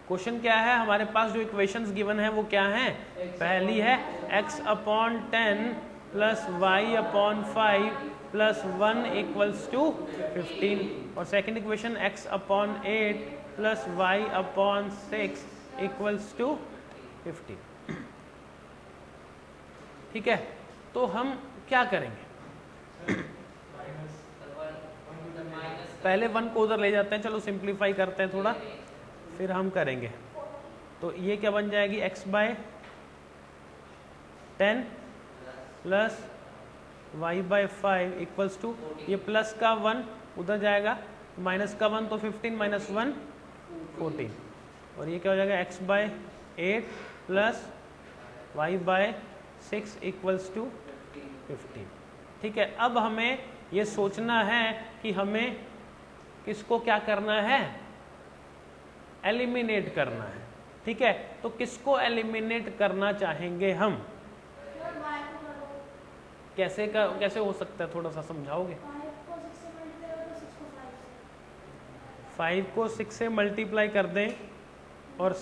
क्वेश्चन क्या है हमारे पास, जो इक्वेशंस गिवन है वो क्या है, पहली है x upon 10 plus y upon 5 plus 1 equals to 15, और second equation x upon 8 plus y upon 6 equals to 15, ठीक है। तो हम क्या करेंगे, पहले 1 को उधर ले जाते हैं, चलो सिंप्लीफाई करते हैं थोड़ा, फिर हम करेंगे। तो ये क्या बन जाएगी, x by 10 plus y by 5 equals to, ये प्लस का 1 उधर जाएगा, माइनस का 1 तो 15 माइनस 1 14, और ये क्या हो जाएगा, x by 8 plus y by 6 equals to 15, ठीक है। अब हमें ये सोचना है कि हमें किसको क्या करना है, एलिमिनेट करना है, ठीक है। तो किसको एलिमिनेट करना चाहेंगे हम, कैसे हो सकता है, थोड़ा सा समझाओगे? 5 को 6 से मल्टीप्लाई कर दें और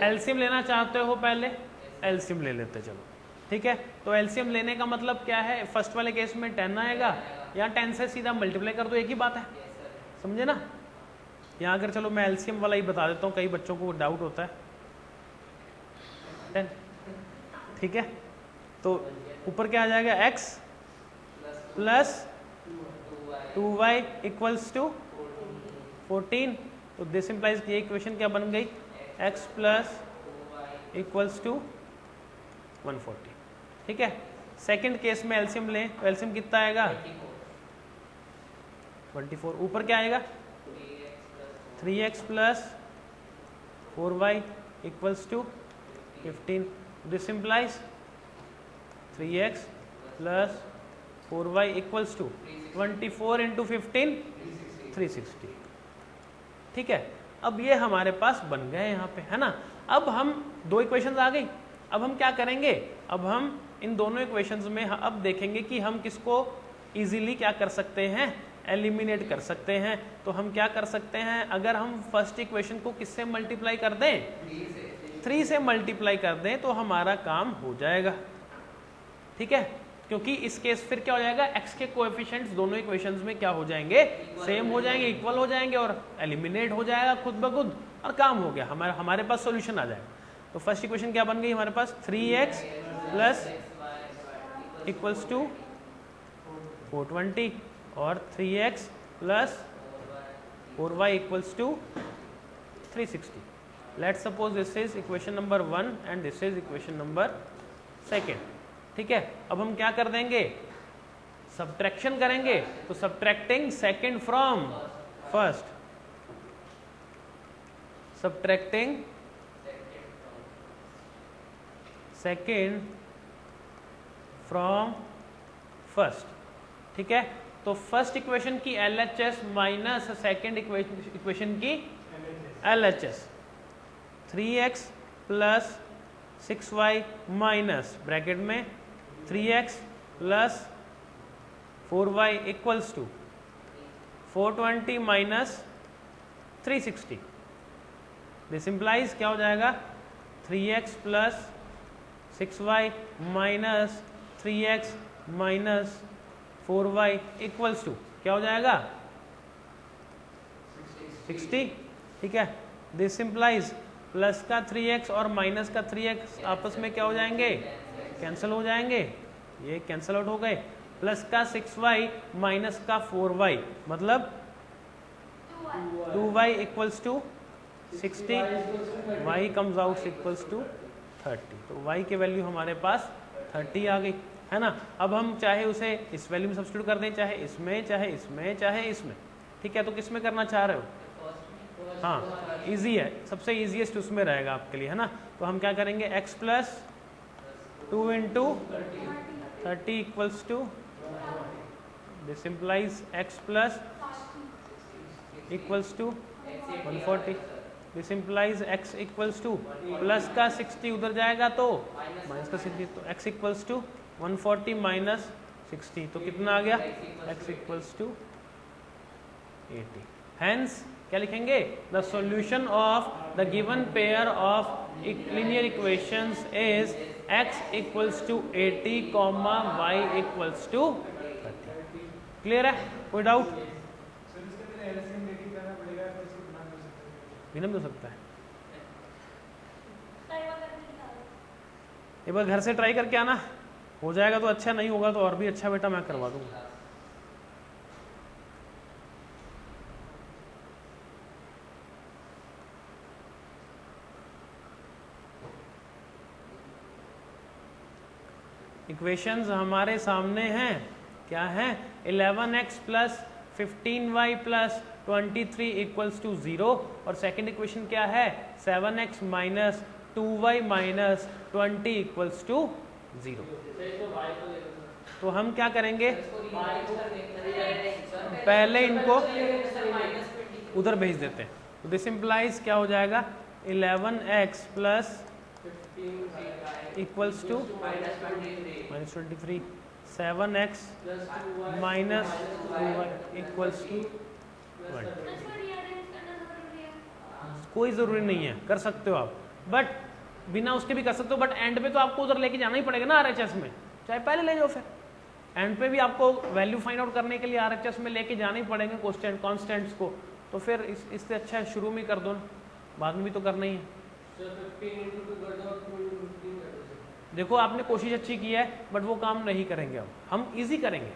एलसीएम लेना चाहते हो, पहले एलसीएम ले लेते, चलो ठीक है। तो एलसीएम लेने का मतलब क्या है, फर्स्ट वाले केस में 10 आएगा, यहाँ 10 से सीधा मल्टीप्लाई कर दो, एक ही बात है, समझे ना। यहाँ अगर चलो मैं एलसीएम वाला ही बता देता हूँ, कई बच्चों को डाउट होता है, 10, ठीक है। तो ऊपर क्या आ जाएगा, x plus 2y equals to 14, तो दिस इंप्लाइज ये इक्वेशन क्या बन गई, x प्लस इक्वल्स टू 140, ठीक है। सेकंड केस में एलसीएम लें तो एलसीएम कितना आएगा, 24, ऊपर क्या आएगा, 3x plus 4y equals to 15, this implies 3x plus 4y equals to 24 into 15 360, ठीक है। अब ये हमारे पास बन गए यहाँ पे, है ना। अब हम दो इक्वेशंस आ गई, अब हम क्या करेंगे, अब हम इन दोनों इक्वेशंस में अब देखेंगे कि हम किसको इजीली क्या कर सकते हैं, एलिमिनेट कर सकते हैं। तो हम क्या कर सकते हैं, अगर हम फर्स्ट इक्वेशन को किससे मल्टीप्लाई कर दें, 3 से मल्टीप्लाई कर दें तो हमारा काम हो जाएगा। ठीक है, क्योंकि इस केस फिर क्या हो जाएगा, x के कोएफिशिएंट्स दोनों इक्वेशंस में क्या हो जाएंगे, सेम हो जाएंगे, इक्वल हो जाएंगे और एलिमिनेट हो जाएगा खुद ब खुद और काम हो गया, हमारे पास सॉल्यूशन आ जाएगा। तो फर्स्ट इक्वेशन क्या बन गई हमारे पास, 3x प्लस इक्वल्स टू 420 और 3x plus 4y equals to 360। Let's suppose this is equation number 1 and this is equation number 2। ठीक है, अब हम क्या कर देंगे, सब्ट्रैक्शन करेंगे। तो subtracting second from first, subtracting second from first. ठीक है, तो फर्स्ट इक्वेशन की LHS माइनस सेकेंड इक्वेशन की LHS, 3x plus 6y minus bracket में 3x plus 4y equals to 420 minus 360। This implies क्या हो जाएगा, 3x plus 6y minus 3x minus 4y equals to क्या हो जाएगा, 60। ठीक है, दिस इम्प्लाइज प्लस का 3x और माइनस का 3x आपस में क्या हो जाएंगे, कैंसिल हो जाएंगे, ये कैंसिल आउट हो गए। प्लस का 6y माइनस का 4y मतलब 2y equals to 60, y comes out equals to 30। तो y की वैल्यू हमारे पास 30 आ गई, है ना। अब हम चाहे उसे इस वैल्यू में सब्स्टिट्यूट कर दें, चाहे इसमें चाहे इसमें चाहे इसमें। ठीक है, तो किस में करना चाह रहे हो, हाँ इजी है, सबसे इजीएस्ट उसमें रहेगा आपके लिए, है ना। तो हम क्या करेंगे, x plus 2 into 30 equals to, this implies x plus equals to 140, this implies x equals to plus का 60 उधर जाएगा तो माइनस का 60, तो x इक्वल्स टू 140 माइनस 60, तो कितना आ गया, x इक्वल्स टू 80। हैंस क्या लिखेंगे, the solution of the given pair of linear equations is x equals to 80, y equals to 30। Clear है, कोई डाउट, भिन्न हो सकता है। एक बार घर से ट्राई करके आना, हो जाएगा तो अच्छा, नहीं होगा तो और भी अच्छा बेटा मैं करवा दूंगा। इक्वेशंस हमारे सामने हैं, क्या है, 11x plus 15y plus 23 equals to 0 और सेकेंड इक्वेशन क्या है, 7x minus 2y minus 20 equals to 0। तो हम क्या करेंगे, पहले इनको उधर भेज देते हैं। तो दिस इम्प्लाइज क्या हो जाएगा, 11x plus equals to minus 23, 7x minus 2y equals to 20। कोई जरूरी नहीं है, कर सकते हो आप, बट बिना उसके भी कर सकते हो, बट एंड पे तो आपको उधर लेके जाना ही पड़ेगा ना RHS में, चाहे पहले ले जाओ, फिर एंड पे भी आपको वैल्यू फाइंड आउट करने के लिए RHS में लेके जाने ही पड़ेंगे कॉन्स्टेंट्स को। तो फिर इससे अच्छा शुरू में कर दो ना, बाद में भी तो करना ही है। देखो आपने कोशिश अच्छी की है, बट वो काम नहीं करेंगे, अब हम इजी करेंगे।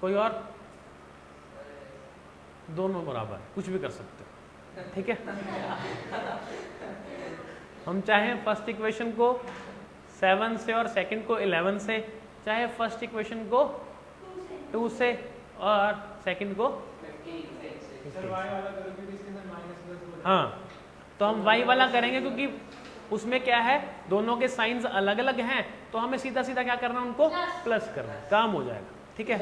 कोई और, दोनों बराबर, कुछ भी कर सकते हो, ठीक है। हम चाहे फर्स्ट इक्वेशन को 7 से और सेकंड को 11 से, चाहे फर्स्ट इक्वेशन को 2 से और सेकंड को, हाँ तो हम y वाला करेंगे क्योंकि उसमें क्या है, दोनों के साइंस अलग अलग हैं, तो हमें सीधा सीधा क्या करना है, उनको प्लस करना है, काम हो जाएगा। ठीक है,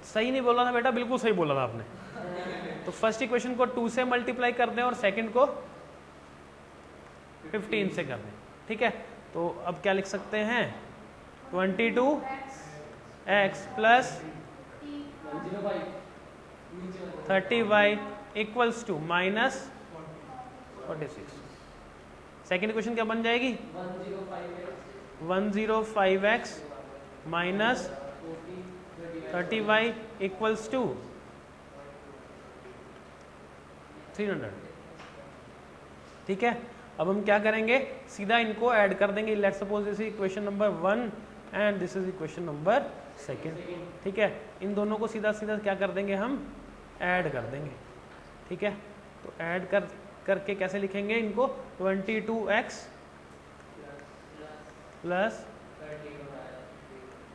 सही नहीं बोला था बेटा, बिल्कुल सही बोला था आपने। तो फर्स्ट इक्वेशन को 2 से मल्टीप्लाई कर दें और सेकंड को 15 से कर दें, ठीक है। तो अब क्या लिख सकते हैं, 22x plus 30y equals to minus 46। Second equation क्या बन जाएगी, 105x minus 30y equals to 300, ठीक है। अब हम क्या करेंगे, सीधा इनको ऐड कर देंगे। Let's suppose this is equation number 1 and this is equation number 2, ठीक है। इन दोनों को सीधा सीधा क्या कर देंगे, हम ऐड कर देंगे, ठीक है। तो ऐड करके कैसे लिखेंगे इनको, 22x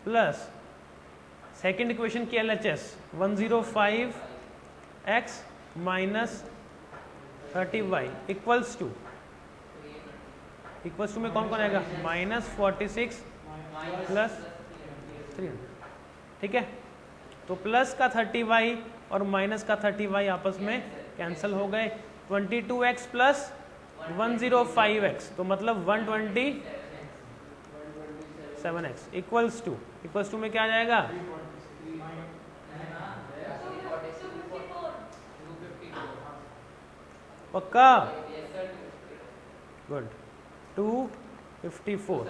प्लस सेकेंड इक्वेशन की LHS 105x minus 30y equals to में कौन कौन आएगा, -46 प्लस 300, ठीक है। तो प्लस का 30y और माइनस का 30y आपस में कैंसिल हो गए। 22x प्लस 105x तो मतलब 127x इक्वल्स टू में क्या आ जाएगा, पक्का, good, 254।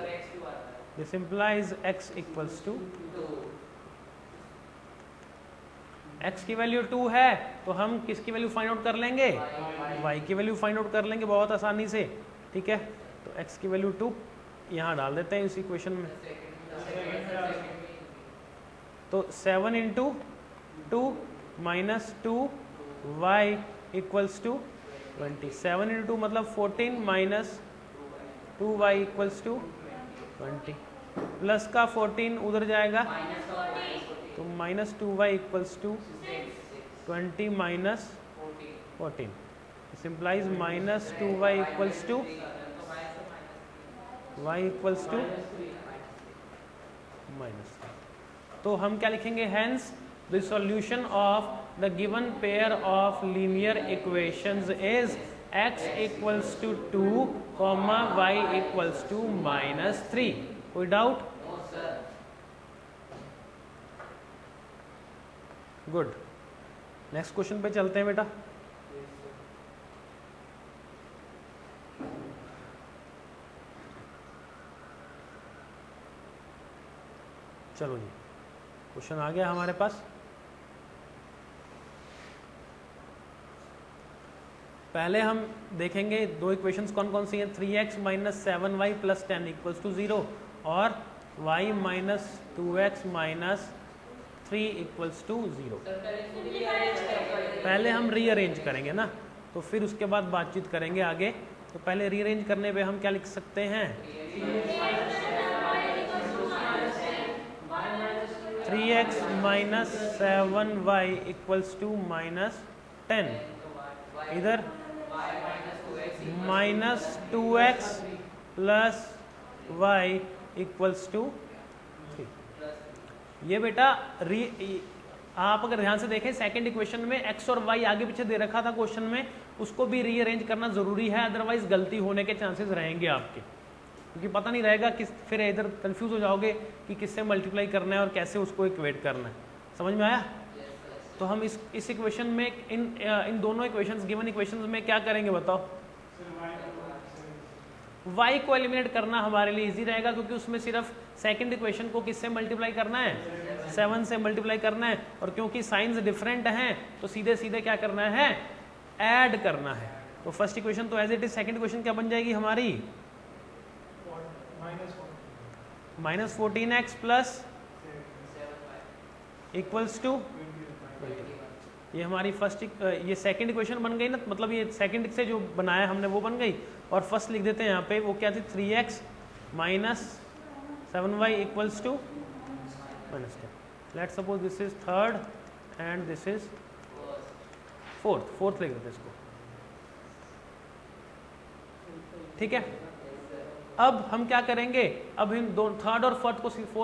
This implies x equals to, x की वैल्यू 2 है तो हम किसकी वैल्यू फाइंड आउट कर लेंगे, y की वैल्यू फाइंड आउट कर लेंगे बहुत आसानी से, ठीक है। तो x की वैल्यू 2 यहाँ डाल देते हैं इस इक्वेशन में। तो 7 into 2 minus 2y equals to 20। 7 into मतलब 14 minus 2y equals to 20, plus का 14 उधर जाएगा तो minus 2y equals to 20 minus 14, this implies minus 2y equals to y equals to -3। तो हम क्या लिखेंगे, hence the solution of the given pair of linear equations is x equals to 2, y equals to -3। कोई डाउट, गुड। नेक्स्ट क्वेश्चन पे चलते हैं बेटा। चलो जी, क्वेश्चन आ गया हमारे पास। पहले हम देखेंगे दो इक्वेशंस कौन कौन सी हैं, 3x minus 7y plus 10 equals to 0 और y minus 2x minus 3 equals to 0। पहले हम रीअरेंज करेंगे ना, तो फिर उसके बाद बातचीत करेंगे आगे। तो पहले रीअरेंज करने पे हम क्या लिख सकते हैं, 3x minus 7y equals to -10, इधर -2x plus y equals to 3। ये बेटा आप अगर ध्यान से देखें सेकंड इक्वेशन में x और y आगे पीछे दे रखा था क्वेश्चन में, उसको भी रीअरेंज करना जरूरी है, अदरवाइज गलती होने के चांसेस रहेंगे आपके, क्योंकि पता नहीं रहेगा किस, फिर इधर कंफ्यूज हो जाओगे कि किससे मल्टीप्लाई करना है और कैसे उसको इक्वेट करना है। समझ में आया? तो हम इस इक्वेशन में इन दोनों इक्वेशंस, गिवन इक्वेशंस में क्या करेंगे बताओ, y को एलिमिनेट करना हमारे लिए इजी रहेगा, क्योंकि उसमें सिर्फ सेकंड इक्वेशन को किससे मल्टीप्लाई करना है, 7 से मल्टीप्लाई करना है, और क्योंकि साइंस डिफरेंट हैं तो सीधे सीधे क्या करना है, ऐड करना है। तो फर्स्ट इक्वेशन तो as it is, second equation क्या बन जाएगी हमारी, -14x प्लस इक्वल्स टू 20। ये हमारी फर्स्ट, ये सेकंड इक्वेशन बन गई ना, मतलब ये सेकंड से जो बनाया हमने वो बन गई, और फर्स्ट लिख देते हैं यहाँ पे, वो क्या थी, 3x minus 7y equals to -10। Let's suppose this is third and this is fourth लिख देते हैं इसको, ठीक है। अब हम क्या करेंगे, अब इन दो थर्ड और फोर्थ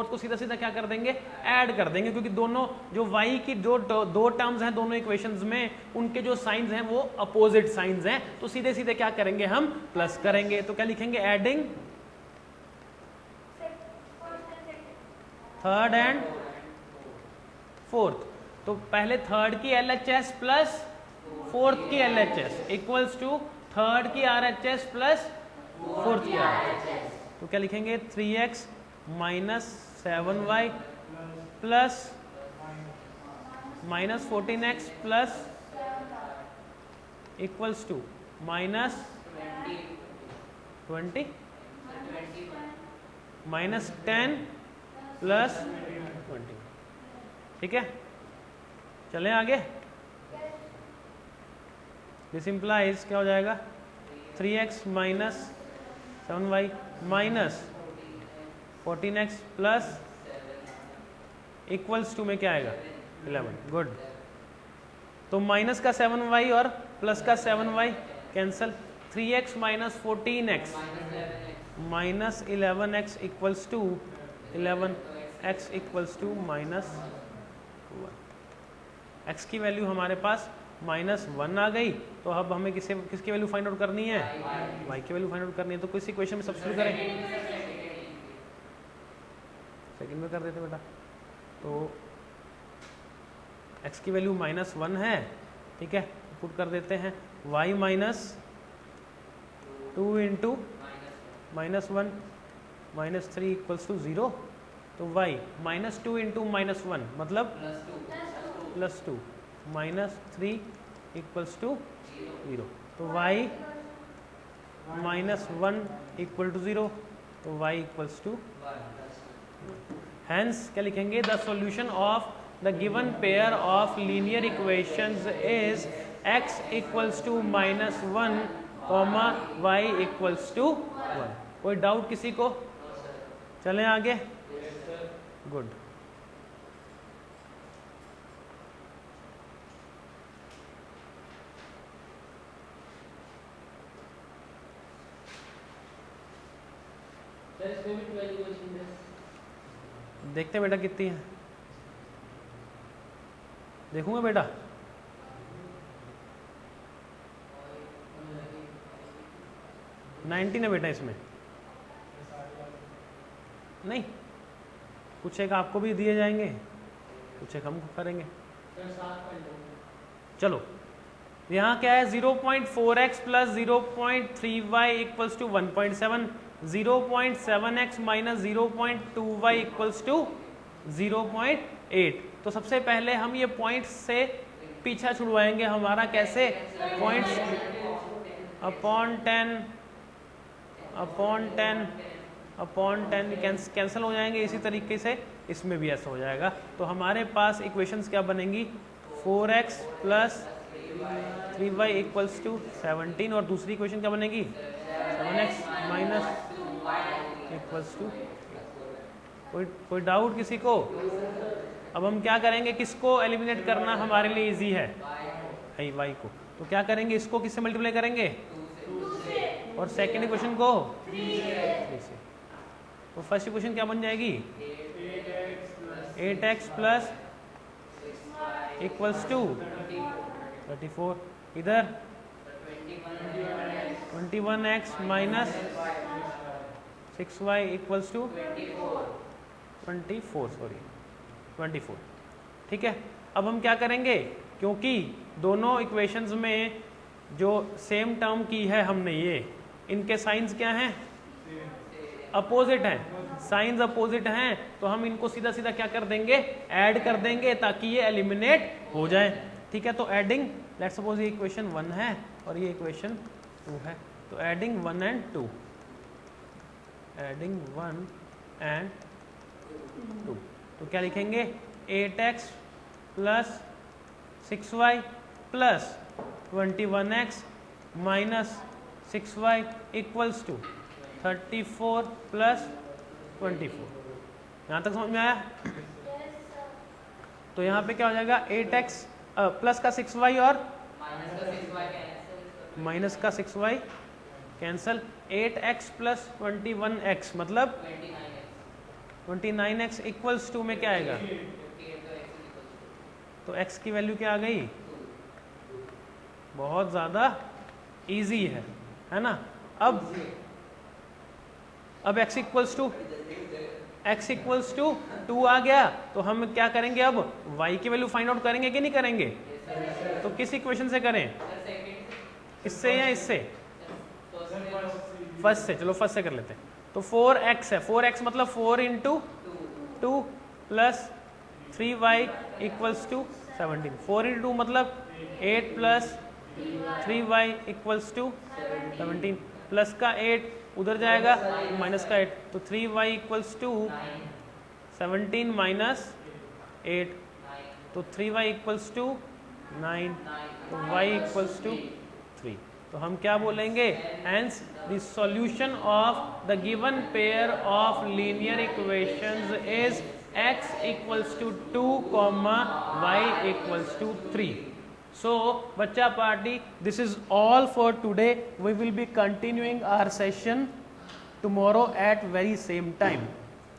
को सीधा सीधा क्या कर देंगे, ऐड कर देंगे, क्योंकि दोनों जो y की जो दो टर्म्स हैं दोनों इक्वेशंस में, उनके जो साइंस हैं वो अपोजिट साइंस हैं, तो सीधे सीधे क्या करेंगे हम प्लस करेंगे। तो क्या लिखेंगे, एडिंग थर्ड एंड फोर्थ। तो पहले थर्ड की LHS प्लस फोर्थ की LHS इक्वल्स टू थर्ड की RHS प्लस फोर्थ की RHS। तो क्या लिखेंगे, 3x minus 7y plus minus 14x plus equals to minus 20 minus 10 plus 20। ठीक है, चलें आगे। दिस इंप्लाइज क्या हो जाएगा, 3x minus 7y minus 14x plus equals to में क्या आएगा 11। गुड। तो माइनस का 7y और प्लस का 7y cancel, 3x minus 14x minus 11x equals to 11x equals to minus 1। x की वैल्यू हमारे पास -1 आ गई, तो अब हमें किसकी वैल्यू फाइंड आउट करनी है, y की वैल्यू फाइंड आउट करनी है। तो किस इक्वेशन में सब्स्टिट्यूट करें, सेकंड में कर देते बेटा। तो x की वैल्यू -1 है, ठीक है, पुट कर देते हैं y minus 2 into -1 minus 3 equals to 0। तो y -2 इंटू -1 मतलब +2 माइनस 3 इक्वल्स टू 0। तो y -1 इक्वल टू 0, तो y इक्वल्स टू, हेंस क्या लिखेंगे, the solution of the given pair of linear equations is x equals to -1 comma y equals to 1। कोई डाउट किसी को, चलें आगे। गुड। देखते बेटा कितनी है, देखूंगा बेटा। नाइनटीन है बेटा इसमें, नहीं कुछ एक आपको भी दिए जाएंगे, कुछ एक हम करेंगे। चलो यहाँ क्या है, 0.4x plus 0.3y equals to 1.7, 0.7x minus 0.2y equals to 0.8। तो सबसे पहले हम ये पॉइंट्स से पीछा छुड़वाएंगे हमारा, कैसे, पॉइंट्स अपॉन 10 कैंसिल हो जाएंगे, इसी तरीके से इसमें भी ऐसा हो जाएगा। तो हमारे पास इक्वेशंस क्या बनेंगी, 4x plus 3y equals to 17, और दूसरी इक्वेशन क्या बनेगी, 7x माइनस इक्वल्स टू। कोई डाउट किसी को? अब हम क्या करेंगे, किसको एलिमिनेट करना हमारे लिए इजी है, y को। तो क्या करेंगे, इसको किससे मल्टीप्लाई करेंगे, और सेकेंड इक्वेशन को 3 से। तो फर्स्ट इक्वेशन क्या बन जाएगी, 8x प्लस इक्वल्स टू 34, इधर 21x minus 6y equals to 24। ठीक है, अब हम क्या करेंगे, क्योंकि दोनों इक्वेशंस में जो सेम टर्म की है हमने, ये इनके साइंस क्या हैं, अपोजिट हैं, साइंस अपोजिट हैं, तो हम इनको सीधा सीधा क्या कर देंगे, ऐड कर देंगे, ताकि ये एलिमिनेट हो जाए। ठीक है, तो एडिंग, लेट्स सपोज ये इक्वेशन 1 है और ये इक्वेशन 2 है, तो एडिंग 1 एंड 2, एडिंग 1 एंड 2, तो क्या लिखेंगे, 8x plus 6y plus 21x minus 6y equals to 34 plus 24। यहाँ तक समझ में आया? तो यहाँ पे क्या हो जाएगा, 8x प्लस का 6y और माइनस का 6y cancel, 8x plus 21x मतलब 29x इक्वल्स टू में क्या आएगा, तो x की वैल्यू क्या आ गई, बहुत ज़्यादा इजी है ना। अब x इक्वल्स टू 2 आ गया, तो हम क्या करेंगे, अब y की वैल्यू फाइंड आउट करेंगे कि नहीं करेंगे, तो किस इक्वेशन से करें, इससे या इससे, फर्स्ट से, चलो फर्स्ट से कर लेते हैं। तो 4x है, 4x मतलब 4 into 2 plus 3y equals to 17, 4 into 2 मतलब 8 plus 3y equals to 17, plus का 8 उधर जाएगा माइनस का 8, तो 3y इक्वल्स टू 17 माइनस 8, तो 3y इक्वल्स टू 9, तो y इक्वल्स टू 3। तो हम क्या बोलेंगे, hence the solution of the given pair of linear equations is x equals to 2, y equals to 3. So, बच्चा party, this is all for today. We will be continuing our session tomorrow at very same time.